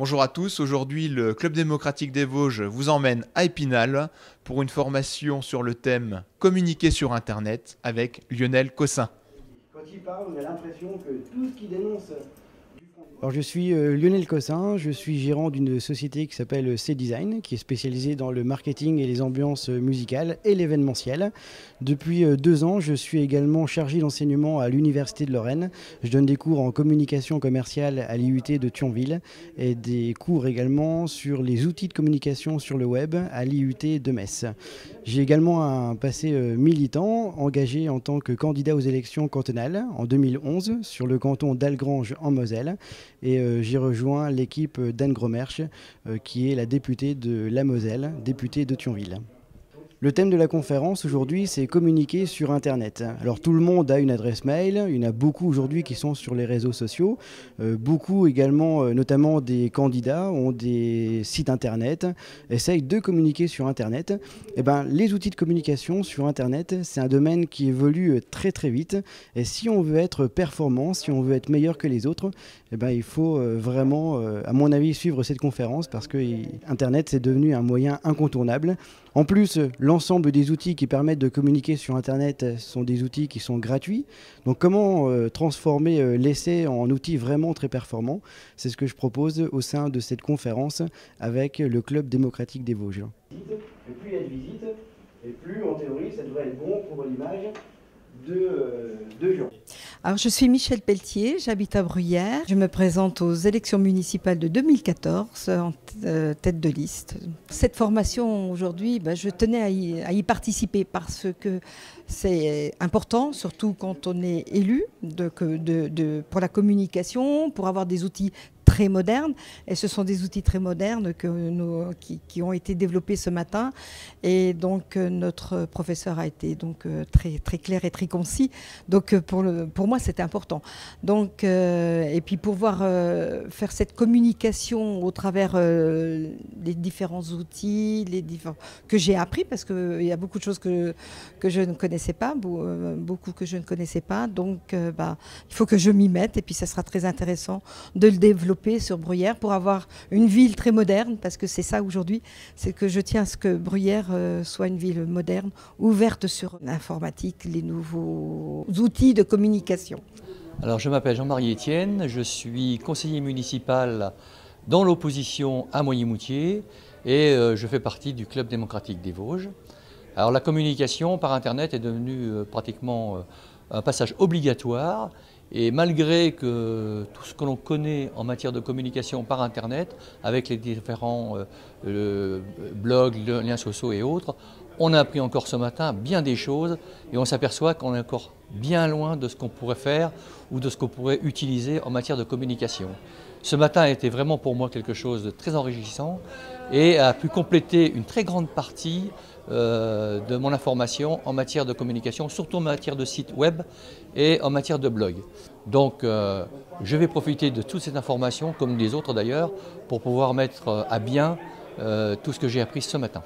Bonjour à tous, aujourd'hui le Club démocratique des Vosges vous emmène à Épinal pour une formation sur le thème Communiquer sur Internet avec Lionel Cossin. Quand il parle, on a l'impression que tout ce qu'il dénonce... Alors je suis Lionel Cossin, je suis gérant d'une société qui s'appelle C-Design, qui est spécialisée dans le marketing et les ambiances musicales et l'événementiel. Depuis 2 ans, je suis également chargé d'enseignement à l'Université de Lorraine. Je donne des cours en communication commerciale à l'IUT de Thionville et des cours également sur les outils de communication sur le web à l'IUT de Metz. J'ai également un passé militant, engagé en tant que candidat aux élections cantonales en 2011 sur le canton d'Algrange en Moselle. Et j'ai rejoint l'équipe d'Anne Gromersch, qui est la députée de la Moselle, députée de Thionville. Le thème de la conférence aujourd'hui, c'est communiquer sur Internet. Alors tout le monde a une adresse mail, il y en a beaucoup aujourd'hui qui sont sur les réseaux sociaux. Beaucoup également, notamment des candidats, ont des sites Internet, essayent de communiquer sur Internet. Et les outils de communication sur Internet, c'est un domaine qui évolue très très vite. Et si on veut être performant, si on veut être meilleur que les autres, il faut vraiment, à mon avis, suivre cette conférence parce que Internet, c'est devenu un moyen incontournable. En plus, l'ensemble des outils qui permettent de communiquer sur Internet sont des outils qui sont gratuits. Donc comment transformer l'essai en outil vraiment très performant? C'est ce que je propose au sein de cette conférence avec le Club démocratique des Vosges. Et plus il y a de visites, et plus en théorie ça devrait être bon pour l'image de gens. Alors, je suis Michel Pelletier, j'habite à Bruyères. Je me présente aux élections municipales de 2014 en tête de liste. Cette formation aujourd'hui, je tenais à y participer parce que c'est important, surtout quand on est élu, pour la communication, pour avoir des outils très modernes. Et ce sont des outils très modernes qui ont été développés ce matin. Et donc, notre professeur a été donc, très, très clair et très concis. Donc, pour moi, c'était important. Donc, et puis, pouvoir faire cette communication au travers des différents outils, que j'ai appris, parce qu'il y a beaucoup de choses que je ne connaissais pas, beaucoup que je ne connaissais pas. Donc, il faut que je m'y mette. Et puis, ça sera très intéressant de le développer sur Bruyères pour avoir une ville très moderne, parce que c'est ça aujourd'hui, c'est que je tiens à ce que Bruyères soit une ville moderne, ouverte sur l'informatique, les nouveaux outils de communication. Alors je m'appelle Jean-Marie Etienne, je suis conseiller municipal dans l'opposition à Moyenmoutier et je fais partie du Club démocratique des Vosges. Alors la communication par Internet est devenue pratiquement un passage obligatoire. Et malgré que tout ce que l'on connaît en matière de communication par Internet, avec les différents blogs, liens sociaux et autres, on a appris encore ce matin bien des choses et on s'aperçoit qu'on est encore bien loin de ce qu'on pourrait faire ou de ce qu'on pourrait utiliser en matière de communication. Ce matin a été vraiment pour moi quelque chose de très enrichissant et a pu compléter une très grande partie de mon information en matière de communication, surtout en matière de site web et en matière de blog. Donc je vais profiter de toute cette information, comme les autres d'ailleurs, pour pouvoir mettre à bien tout ce que j'ai appris ce matin.